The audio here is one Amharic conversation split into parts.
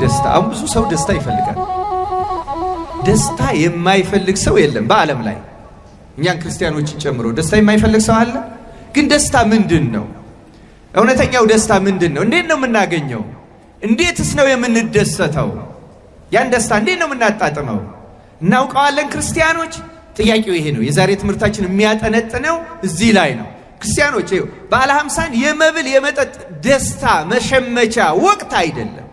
ደስታ አሁን ብዙ ሰው ደስታ ይፈልጋል። ደስታ የማይፈልግ ሰው የለም በዓለም ላይ እኛን ክርስቲያኖችን ጨምሮ ደስታ የማይፈልግ ሰው አለ። ግን ደስታ ምንድነው? እውነተኛው ደስታ ምንድነው? እንዴት ነው የምናገኘው? እንዴትስ ነው የምንደሰተው? ያን ደስታ እንዴት ነው የምናጣጥመው? እናውቀዋለን ክርስቲያኖች? ጥያቄው ይሄ ነው። የዛሬ ትምህርታችን የሚያጠነጥነው እዚህ ላይ ነው። ክርስቲያኖች በዓለ ሃምሳን የመብል የመጠጥ ደስታ መሸመቻ ወቅት አይደለም።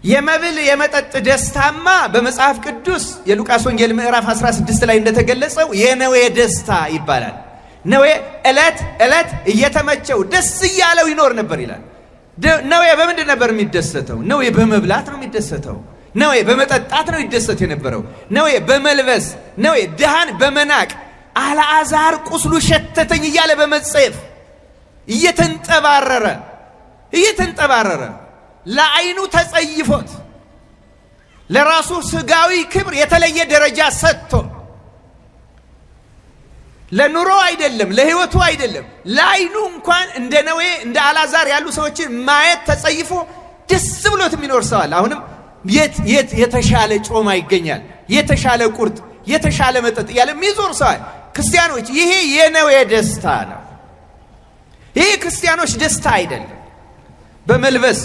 የመብል የመጠጥ ደስታማ በመጽሐፍ ቅዱስ የሉቃስ ወንጌል ምዕራፍ 16 ላይ እንደተገለጸው የነዌ ደስታ ይባላል። ነዌ ዕለት ዕለት እየተመቸው ደስ እያለው ይኖር ነበር ይላል። ነዌ በምንድን ነበር የሚደሰተው? ነዌ በመብላት ነው የሚደሰተው። ነዌ በመጠጣት ነው ይደሰት የነበረው። ነዌ በመልበስ፣ ነዌ ድሃን በመናቅ፣ አልዓዛር ቁስሉ ሸተተኝ እያለ በመጸየፍ እየተንጠባረረ ለዓይኑ ተጸይፎት ለራሱ ስጋዊ ክብር የተለየ ደረጃ ሰጥቶ ለኑሮ አይደለም ለህይወቱ አይደለም ለዓይኑ እንኳን እንደ ነዌ እንደ አልዓዛር ያሉ ሰዎችን ማየት ተጸይፎ ደስ ብሎት የሚኖር ሰው አለ። አሁንም የት የተሻለ ጮማ ይገኛል፣ የተሻለ ቁርጥ፣ የተሻለ መጠጥ ያለ የሚዞር ሰው አለ። ክርስቲያኖች ይሄ የነዌ ደስታ ነው። ይሄ ክርስቲያኖች ደስታ አይደለም። በመልበስ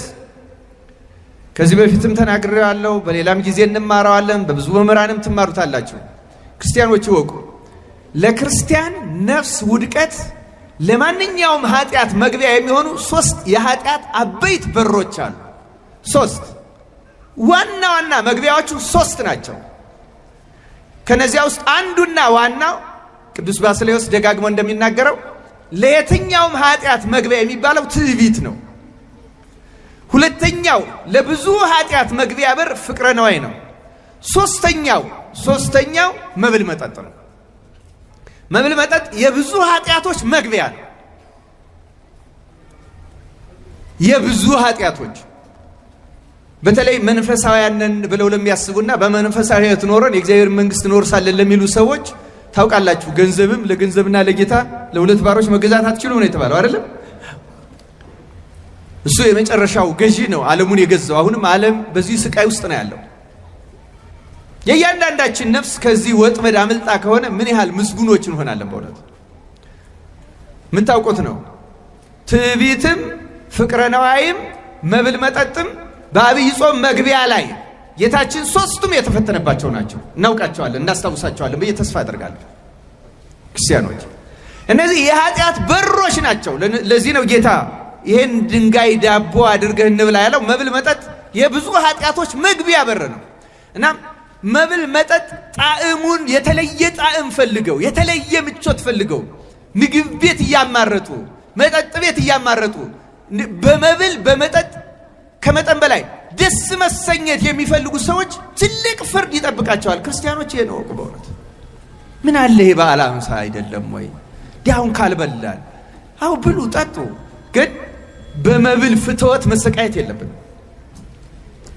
ከዚህ በፊትም ተናግሬያለሁ፣ በሌላም ጊዜ እንማራዋለን፣ በብዙ መምህራንም ትማሩታላችሁ። ክርስቲያኖች ይወቁ፣ ለክርስቲያን ነፍስ ውድቀት ለማንኛውም ኃጢአት መግቢያ የሚሆኑ 3 የኃጢአት አበይት በሮች አሉ። 3 ዋና መግቢያዎቹ 3 ናቸው። ከነዚያ ውስጥ አንዱና ዋናው ቅዱስ ባስልዮስ ደጋግሞ እንደሚናገረው ለየትኛውም ኃጢአት መግቢያ የሚባለው ትዕቢት ነው። ሁለተኛው ለብዙ ኃጢአት መግቢያ በር ፍቅረ ነዋይ ነው። ሶስተኛው መብል መጠጥ ነው። መብል መጠጥ የብዙ ኃጢአቶች መግቢያ ነው። የብዙ ኃጢአቶች በተለይ መንፈሳውያንን ብለው ለሚያስቡና በመንፈሳዊ ሕይወት ኖረን የእግዚአብሔር መንግስት እንወርሳለን ለሚሉ ሰዎች ታውቃላችሁ፣ ገንዘብም ለገንዘብና ለጌታ ለሁለት ባሮች መገዛት አትችሉም ነው የተባለው አይደለም? እሱ የመጨረሻው ገዢ ነው ዓለሙን የገዛው። አሁንም ዓለም በዚህ ስቃይ ውስጥ ነው ያለው። የእያንዳንዳችን ነፍስ ከዚህ ወጥመድ አመልጣ ከሆነ ምን ያህል ምስጉኖች እንሆናለን። በእውነት የምታውቁት ነው። ትዕቢትም ፍቅረ ነዋይም መብል መጠጥም በአብይ ጾም መግቢያ ላይ ጌታችን 3ቱም የተፈተነባቸው ናቸው። እናውቃቸዋለን፣ እናስታውሳቸዋለን ብዬ ተስፋ አደርጋለሁ። ክርስቲያኖች እነዚህ የኃጢአት በሮች ናቸው። ለዚህ ነው ጌታ ይሄን ድንጋይ ዳቦ አድርገህ እንብላ ያለው። መብል መጠጥ የብዙ ኃጢአቶች መግቢያ በር ነው እና መብል መጠጥ ጣዕሙን የተለየ ጣዕም ፈልገው የተለየ ምቾት ፈልገው ምግብ ቤት እያማረጡ መጠጥ ቤት እያማረጡ በመብል በመጠጥ ከመጠን በላይ ደስ መሰኘት የሚፈልጉ ሰዎች ትልቅ ፍርድ ይጠብቃቸዋል። ክርስቲያኖች ይሄን ወቁ። በእውነት ምን አለ ይሄ በዓለ ሃምሳ አይደለም ወይ? ዲያውን ካልበላን አው ብሉ ጠጡ፣ ግን በመብል ፍትወት መሰቃየት የለብንም።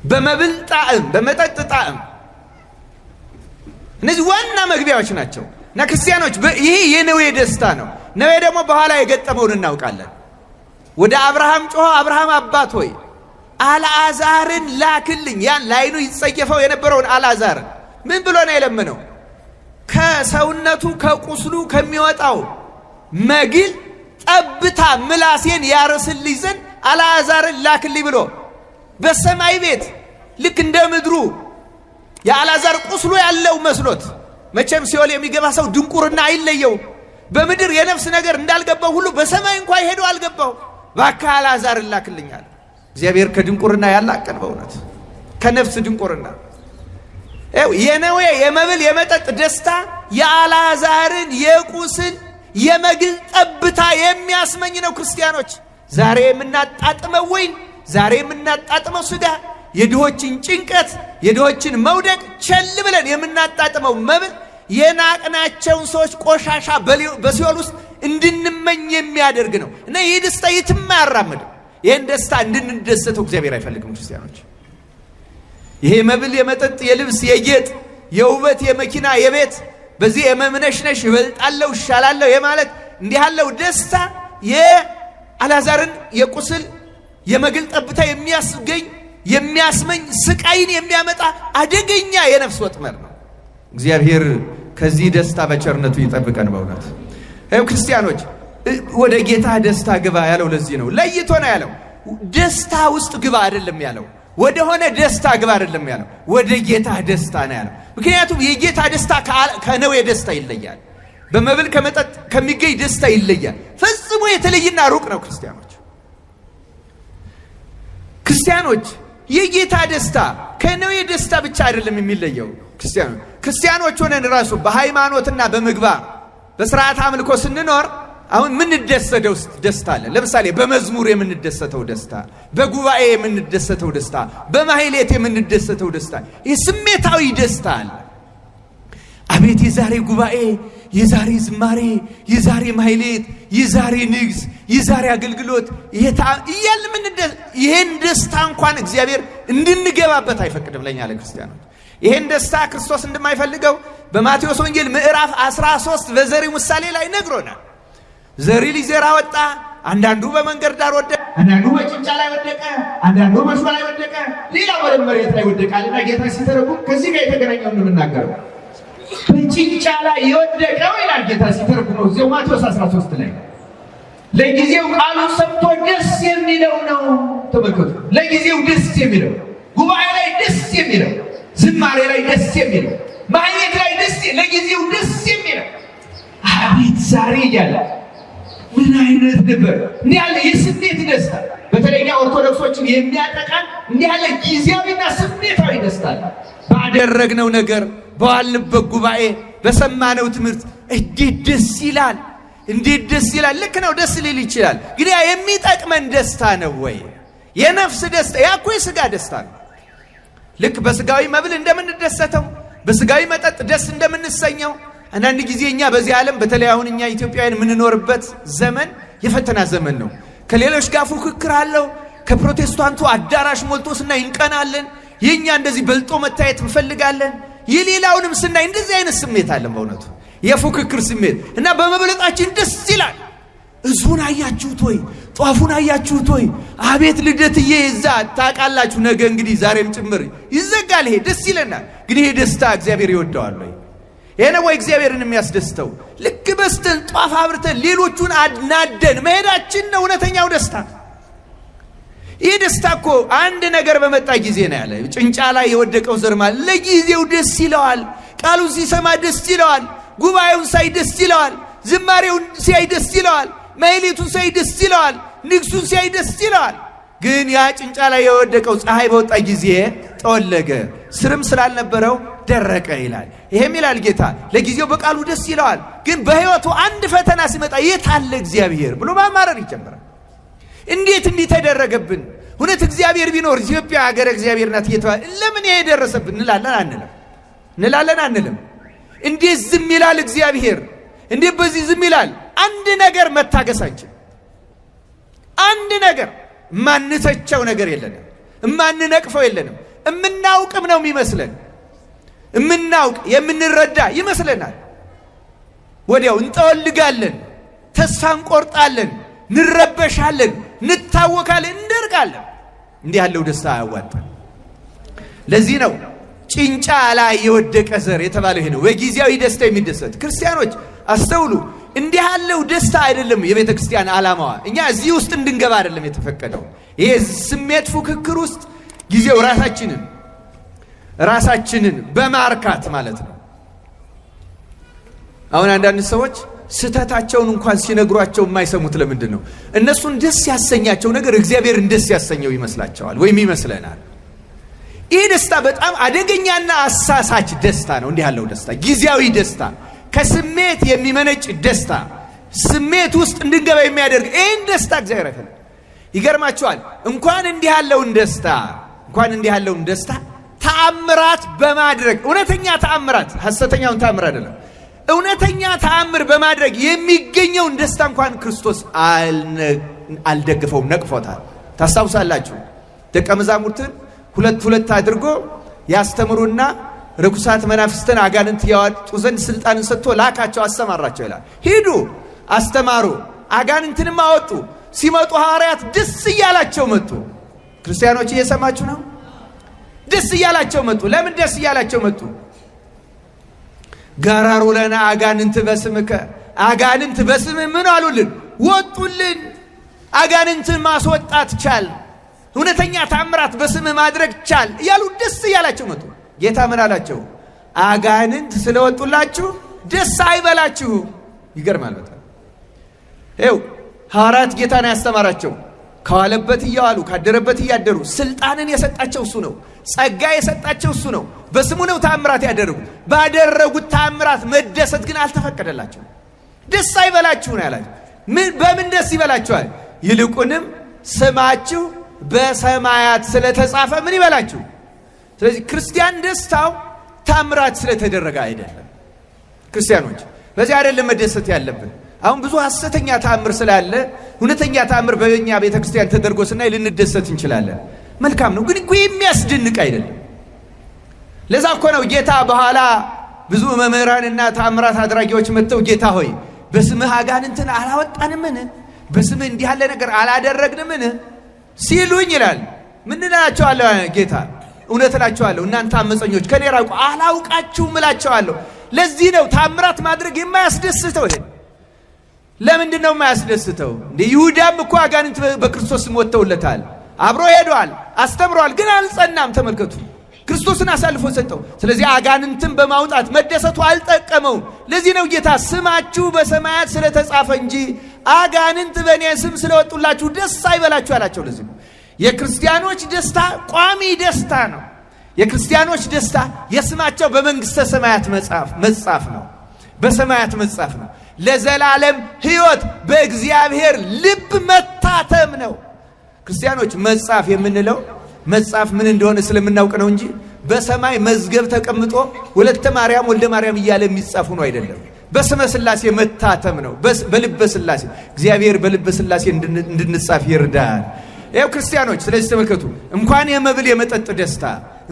በመብል ጣዕም በመጠጥ ጣዕም እነዚህ ዋና መግቢያዎች ናቸው እና ክርስቲያኖች ይሄ የነዌ ደስታ ነው። ነዌ ደግሞ በኋላ የገጠመውን እናውቃለን። ወደ አብርሃም ጮኸ፣ አብርሃም አባት ሆይ አልዓዛርን ላክልኝ። ያን ላይኑ ይጸየፈው የነበረውን አልዓዛርን ምን ብሎ ነው የለመነው? ከሰውነቱ ከቁስሉ ከሚወጣው መግል ጠብታ ምላሴን ያርስልኝ ዘንድ አልዓዛርን ላክልኝ ብሎ በሰማይ ቤት ልክ እንደ ምድሩ የአልዓዛር ቁስሉ ያለው መስሎት። መቼም ሲኦል የሚገባ ሰው ድንቁርና አይለየው። በምድር የነፍስ ነገር እንዳልገባው ሁሉ በሰማይ እንኳን ሄዶ አልገባው። እባክህ አልዓዛርን ላክልኛል። እግዚአብሔር ከድንቁርና ያላቀን በእውነት ከነፍስ ድንቁርና። የነዌ የመብል የመጠጥ ደስታ የአልዓዛርን የቁስል የመግል ጠብታ የሚያስመኝ ነው። ክርስቲያኖች ዛሬ የምናጣጥመው ወይን፣ ዛሬ የምናጣጥመው ስጋ፣ የድሆችን ጭንቀት የድሆችን መውደቅ ቸል ብለን የምናጣጥመው መብል የናቅናቸውን ሰዎች ቆሻሻ በሲኦል ውስጥ እንድንመኝ የሚያደርግ ነው እና ይህ ደስታ የትም አያራምድም። ይህን ደስታ እንድንደሰተው እግዚአብሔር አይፈልግም። ክርስቲያኖች ይሄ መብል የመጠጥ የልብስ የጌጥ የውበት የመኪና የቤት በዚህ የመምነሽነሽ ይበልጣለሁ ይሻላለሁ የማለት እንዲህ ያለው ደስታ አልዓዛርን የቁስል የመግል ጠብታ የሚያስመኝ ስቃይን የሚያመጣ አደገኛ የነፍስ ወጥመድ ነው። እግዚአብሔር ከዚህ ደስታ በቸርነቱ ይጠብቀን። በእውነት ክርስቲያኖች ወደ ጌታ ደስታ ግባ ያለው ለዚህ ነው። ለይቶ ነው ያለው። ደስታ ውስጥ ግባ አይደለም ያለው። ወደ ሆነ ደስታ ግባ አይደለም ያለው። ወደ ጌታ ደስታ ነው ያለው። ምክንያቱም የጌታ ደስታ ከነዌ ደስታ ይለያል። በመብል ከመጠጥ ከሚገኝ ደስታ ይለያል። ፈጽሞ የተለየና ሩቅ ነው። ክርስቲያኖች የጌታ ደስታ ከነዌ ደስታ ብቻ አይደለም የሚለየው። ክርስቲያኖች ሆነን ራሱ በሃይማኖትና በምግባር በሥርዓት አምልኮ ስንኖር አሁን ምን ደስተው ደስታ አለ። ለምሳሌ በመዝሙር የምንደሰተው ደስታ፣ በጉባኤ የምንደሰተው ደስታ፣ በማህሌት የምንደሰተው ደስታ፣ የስሜታዊ ደስታ አለ። አቤት የዛሬ ጉባኤ፣ የዛሬ ዝማሬ፣ የዛሬ ማህሌት፣ የዛሬ ንግስ፣ የዛሬ አገልግሎት እያል ይሄን ደስታ እንኳን እግዚአብሔር እንድንገባበት አይፈቅድም ለኛ ለክርስቲያኖች። ይሄን ደስታ ክርስቶስ እንደማይፈልገው በማቴዎስ ወንጌል ምዕራፍ 13 በዘሪው ምሳሌ ላይ ነግሮናል። ዘሪ ሊዘራ ወጣ። አንዳንዱ በመንገድ ዳር ወደቀ፣ አንዳንዱ በጭንጫ ላይ ወደቀ፣ አንዳንዱ በእሾህ ላይ ወደቀ፣ ሌላው በመሬት ላይ ወደቀና ጌታ ሲተረጉም ከዚህ ጋር የተገናኘው እንደምናገረው በጭንጫ ላይ የወደቀው ይላል ጌታ ሲተረጉመው እዚያው ማቴዎስ 13 ላይ ለጊዜው ቃሉ ሰምቶ ደስ የሚለው ነው። ተመልከቱ፣ ለጊዜው ደስ የሚለው ጉባኤ ላይ ደስ የሚለው ዝማሬ ላይ ደስ የሚለው ማህሌት ላይ ለጊዜው ደስ የሚለው አቤት ዛሬ እያለ ምን አይነት ነበር እንዲህ ያለ የስሜት ደስታ። በተለይ ኦርቶዶክሶችን የሚያጠቃን እንዲህ ያለ ጊዜያዊና ስሜታዊ ደስታ ባደረግነው ነገር፣ በዋልንበት ጉባኤ፣ በሰማነው ትምህርት እንዴት ደስ ይላል! እንዴት ደስ ይላል! ልክ ነው፣ ደስ ሊል ይችላል። ግን ያ የሚጠቅመን ደስታ ነው ወይ? የነፍስ ደስታ ያ እኮ የሥጋ ደስታ ነው። ልክ በሥጋዊ መብል እንደምንደሰተው፣ በሥጋዊ መጠጥ ደስ እንደምንሰኘው አንዳንድ ጊዜ እኛ በዚህ ዓለም በተለይ አሁን እኛ ኢትዮጵያውያን የምንኖርበት ዘመን የፈተና ዘመን ነው። ከሌሎች ጋር ፉክክር አለው። ከፕሮቴስታንቱ አዳራሽ ሞልቶ ስናይ እንቀናለን። የኛ እንደዚህ በልጦ መታየት እንፈልጋለን። የሌላውንም ስናይ እንደዚህ አይነት ስሜት አለን። በእውነቱ የፉክክር ስሜት እና በመበለጣችን ደስ ይላል። እዙን አያችሁት ወይ? ጧፉን አያችሁት ወይ? አቤት ልደትዬ እዛ ታውቃላችሁ። ነገ እንግዲህ ዛሬም ጭምር ይዘጋል። ይሄ ደስ ይለናል። ግን ይሄ ደስታ እግዚአብሔር ይወደዋል ወይ? ይሄ ነው ወይ እግዚአብሔርን የሚያስደስተው? ልክ በስተን ጧፍ አብርተን ሌሎቹን አድናደን መሄዳችን ነው እውነተኛው ደስታ። ይህ ደስታ እኮ አንድ ነገር በመጣ ጊዜ ነው ያለ። ጭንጫ ላይ የወደቀው ዘርማ ለጊዜው ደስ ይለዋል። ቃሉን ሲሰማ ደስ ይለዋል። ጉባኤውን ሳይ ደስ ይለዋል። ዝማሬውን ሲያይ ደስ ይለዋል። ማህሌቱን ሳይ ደስ ይለዋል። ንግሱን ሲያይ ደስ ይለዋል። ግን ያ ጭንጫ ላይ የወደቀው ፀሐይ በወጣ ጊዜ ጠወለገ፣ ስርም ስላልነበረው ደረቀ ይላል። ይሄም ይላል ጌታ ለጊዜው በቃሉ ደስ ይለዋል። ግን በሕይወቱ አንድ ፈተና ሲመጣ የት አለ እግዚአብሔር ብሎ ማማረር ይጀምራል። እንዴት እንዲህ ተደረገብን? እውነት እግዚአብሔር ቢኖር ኢትዮጵያ ሀገረ እግዚአብሔር ናት እየተባለ ለምን ይሄ ደረሰብን እንላለን አንልም? እንዴት ዝም ይላል እግዚአብሔር? እንዴት በዚህ ዝም ይላል? አንድ ነገር መታገሳችን፣ አንድ ነገር ማንተቸው ነገር የለንም፣ እማንነቅፈው የለንም። እምናውቅም ነው የሚመስለን፣ እምናውቅ የምንረዳ ይመስለናል። ወዲያው እንጠወልጋለን፣ ተስፋ እንቆርጣለን፣ እንረበሻለን፣ እንታወካለን፣ እንደርቃለን። እንዲህ ያለው ደስታ አያዋጣም። ለዚህ ነው ጭንጫ ላይ የወደቀ ዘር የተባለው ይሄ ነው። በጊዜያዊ ደስታ የሚደሰት ክርስቲያኖች አስተውሉ። እንዲህ ያለው ደስታ አይደለም የቤተ ክርስቲያን ዓላማዋ። እኛ እዚህ ውስጥ እንድንገባ አይደለም የተፈቀደው። ይሄ ስሜት ፉክክር ውስጥ ጊዜው ራሳችንን በማርካት ማለት ነው። አሁን አንዳንድ ሰዎች ስተታቸውን እንኳን ሲነግሯቸው የማይሰሙት ለምንድን ነው? እነሱን ደስ ያሰኛቸው ነገር እግዚአብሔርን ደስ ያሰኘው ይመስላቸዋል ወይም ይመስለናል። ይህ ደስታ በጣም አደገኛና አሳሳች ደስታ ነው። እንዲህ ያለው ደስታ ጊዜያዊ ደስታ፣ ከስሜት የሚመነጭ ደስታ፣ ስሜት ውስጥ እንድንገባ የሚያደርግ ይህን ደስታ እግዚአብሔር አይፈልግም። ይገርማቸዋል። እንኳን እንዲህ ያለውን ደስታ ተአምራት በማድረግ እውነተኛ ተአምራት፣ ሐሰተኛውን ተአምር አይደለም፣ እውነተኛ ተአምር በማድረግ የሚገኘውን ደስታ እንኳን ክርስቶስ አልደግፈውም፣ ነቅፎታል። ታስታውሳላችሁ ደቀ መዛሙርትን ሁለት አድርጎ ያስተምሩና ርኩሳት መናፍስትን አጋንንት ያወጡ ዘንድ ስልጣንን ሰጥቶ ላካቸው፣ አሰማራቸው ይላል። ሂዱ አስተማሩ፣ አጋንንትንም አወጡ፣ ሲመጡ ሐዋርያት ደስ እያላቸው መጡ። ክርስቲያኖች እየሰማችሁ ነው? ደስ እያላቸው መጡ። ለምን ደስ እያላቸው መጡ? ጋራሩ ለና አጋንንት በስምከ፣ አጋንንት በስምህ ምን አሉልን? ወጡልን። አጋንንትን ማስወጣት ቻል፣ እውነተኛ ታምራት በስምህ ማድረግ ቻል እያሉ ደስ እያላቸው መጡ። ጌታ ምን አላቸው? አጋንንት ስለወጡላችሁ ደስ አይበላችሁ። ይገርማል በጣም። ይኸው ሐዋርያት ጌታን ያስተማራቸው ከዋለበት እያዋሉ ካደረበት እያደሩ ስልጣንን የሰጣቸው እሱ ነው። ጸጋ የሰጣቸው እሱ ነው። በስሙ ነው ታምራት ያደረጉት። ባደረጉት ታምራት መደሰት ግን አልተፈቀደላቸው። ደስ አይበላችሁ ነው ያላቸው። በምን ደስ ይበላችኋል? ይልቁንም ስማችሁ በሰማያት ስለተጻፈ ምን ይበላችሁ። ስለዚህ ክርስቲያን ደስታው ታምራት ስለተደረገ አይደለም። ክርስቲያኖች በዚህ አይደለም መደሰት ያለብን። አሁን ብዙ ሐሰተኛ ታምር ስላለ እውነተኛ ታምር በእኛ ቤተክርስቲያን ተደርጎ ስናይ ልንደሰት እንችላለን። መልካም ነው፣ ግን እኮ የሚያስደንቅ አይደለም። ለዛ እኮ ነው ጌታ በኋላ ብዙ መምህራንና ታምራት አድራጊዎች መጥተው ጌታ ሆይ በስምህ አጋንንትን አላወጣንምን? በስምህ እንዲህ ያለ ነገር አላደረግንምን ሲሉኝ ይላል። ምን እላቸዋለሁ? ጌታ እውነት እላቸዋለሁ እናንተ አመፀኞች ከኔ ራቁ አላውቃችሁም እላቸዋለሁ። ለዚህ ነው ታምራት ማድረግ የማያስደስተው። ይሄ ለምንድን ነው የማያስደስተው? እንደ ይሁዳም እኮ አጋንንት በክርስቶስ ስም ወጥተውለታል፣ አብሮ ሄዷል፣ አስተምሯል፣ ግን አልጸናም። ተመልከቱ፣ ክርስቶስን አሳልፎ ሰጠው። ስለዚህ አጋንንትን በማውጣት መደሰቱ አልጠቀመውም። ለዚህ ነው ጌታ ስማችሁ በሰማያት ስለተጻፈ እንጂ አጋንንት በእኔ ስም ስለወጡላችሁ ደስ አይበላችሁ አላቸው። ለዚህ ነው የክርስቲያኖች ደስታ ቋሚ ደስታ ነው። የክርስቲያኖች ደስታ የስማቸው በመንግሥተ ሰማያት መጻፍ ነው፣ በሰማያት መጻፍ ነው። ለዘላለም ሕይወት በእግዚአብሔር ልብ መታተም ነው። ክርስቲያኖች መጻፍ የምንለው መጻፍ ምን እንደሆነ ስለምናውቅ ነው እንጂ በሰማይ መዝገብ ተቀምጦ ወለተ ማርያም ወልደ ማርያም እያለ የሚጻፉ ነው አይደለም። በስመ ሥላሴ መታተም ነው፣ በልበ ሥላሴ። እግዚአብሔር በልበ ሥላሴ እንድንጻፍ ይርዳል። ይኸው ክርስቲያኖች ስለዚህ ተመልከቱ፣ እንኳን የመብል የመጠጥ ደስታ፣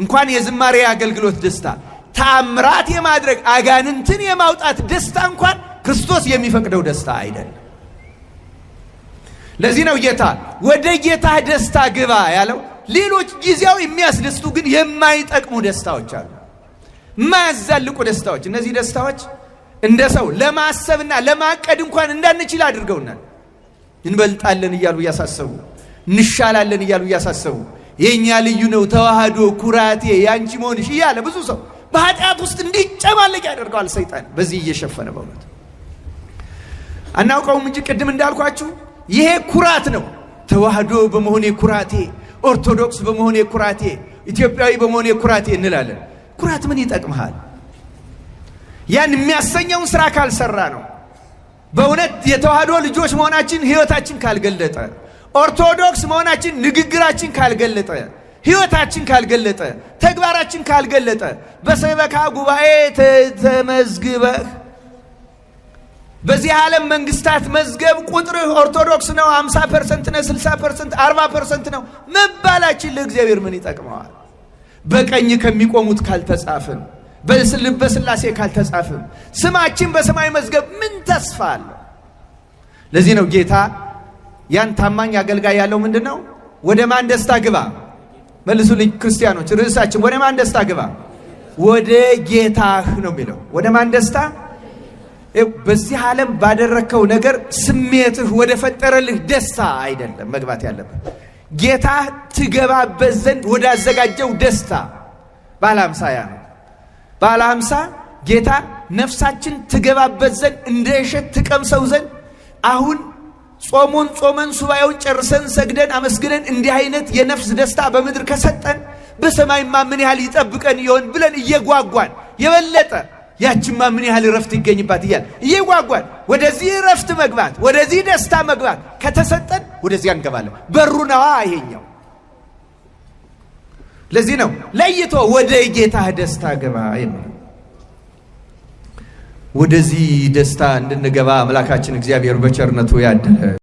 እንኳን የዝማሬ አገልግሎት ደስታ፣ ታምራት የማድረግ አጋንንትን የማውጣት ደስታ እንኳን ክርስቶስ የሚፈቅደው ደስታ አይደለም። ለዚህ ነው ጌታ ወደ ጌታ ደስታ ግባ ያለው። ሌሎች ጊዜያዊ የሚያስደስቱ ግን የማይጠቅሙ ደስታዎች አሉ፣ የማያዛልቁ ደስታዎች። እነዚህ ደስታዎች እንደ ሰው ለማሰብና ለማቀድ እንኳን እንዳንችል አድርገውናል። እንበልጣለን እያሉ እያሳሰቡ፣ እንሻላለን እያሉ እያሳሰቡ፣ የኛ ልዩ ነው ተዋህዶ ኩራቴ ያንቺ መሆንሽ እያለ ብዙ ሰው በኃጢአት ውስጥ እንዲጨማለቅ ያደርገዋል ሰይጣን። በዚህ እየሸፈነ በእውነት አናውቀውም እንጂ ቅድም እንዳልኳችሁ ይሄ ኩራት ነው። ተዋህዶ በመሆኔ ኩራቴ፣ ኦርቶዶክስ በመሆኔ ኩራቴ፣ ኢትዮጵያዊ በመሆኔ ኩራቴ እንላለን። ኩራት ምን ይጠቅምሃል? ያን የሚያሰኘውን ስራ ካልሰራ ነው። በእውነት የተዋህዶ ልጆች መሆናችን ህይወታችን ካልገለጠ፣ ኦርቶዶክስ መሆናችን ንግግራችን ካልገለጠ፣ ህይወታችን ካልገለጠ፣ ተግባራችን ካልገለጠ፣ በሰበካ ጉባኤ ተመዝግበህ በዚህ ዓለም መንግስታት መዝገብ ቁጥርህ ኦርቶዶክስ ነው 50% ነው 60% 40% ነው መባላችን ለእግዚአብሔር ምን ይጠቅመዋል? በቀኝ ከሚቆሙት ካልተጻፈን፣ በልበ ሥላሴ ካልተጻፈን፣ ስማችን በሰማይ መዝገብ ምን ተስፋ አለ? ለዚህ ነው ጌታ ያን ታማኝ አገልጋይ ያለው ምንድነው? ወደ ማን ደስታ ግባ? መልሱልኝ ክርስቲያኖች፣ ርዕሳችን ወደ ማን ደስታ ግባ? ወደ ጌታህ ነው የሚለው። ወደ ማን ደስታ? በዚህ ዓለም ባደረከው ነገር ስሜትህ ወደ ፈጠረልህ ደስታ አይደለም መግባት ያለበት። ጌታ ትገባበት ዘንድ ወደ አዘጋጀው ደስታ። ባለ 50 ያ ነው። ባለ 50 ጌታ ነፍሳችን ትገባበት ዘንድ እንደ እሸት ትቀምሰው ዘንድ አሁን ጾመን ሱባኤውን ጨርሰን ሰግደን አመስግነን እንዲህ አይነት የነፍስ ደስታ በምድር ከሰጠን በሰማይማ ምን ያህል ይጠብቀን ይሆን ብለን እየጓጓን የበለጠ ያችማ ምን ያህል ረፍት ይገኝባት እያል እየጓጓን ወደዚህ ረፍት መግባት ወደዚህ ደስታ መግባት ከተሰጠን ወደዚህ እንገባለን። በሩ ነዋ ይሄኛው። ለዚህ ነው ለይቶ ወደ ጌታ ደስታ ገባ የሚለው። ወደዚህ ደስታ እንድንገባ አምላካችን እግዚአብሔር በቸርነቱ ያድለ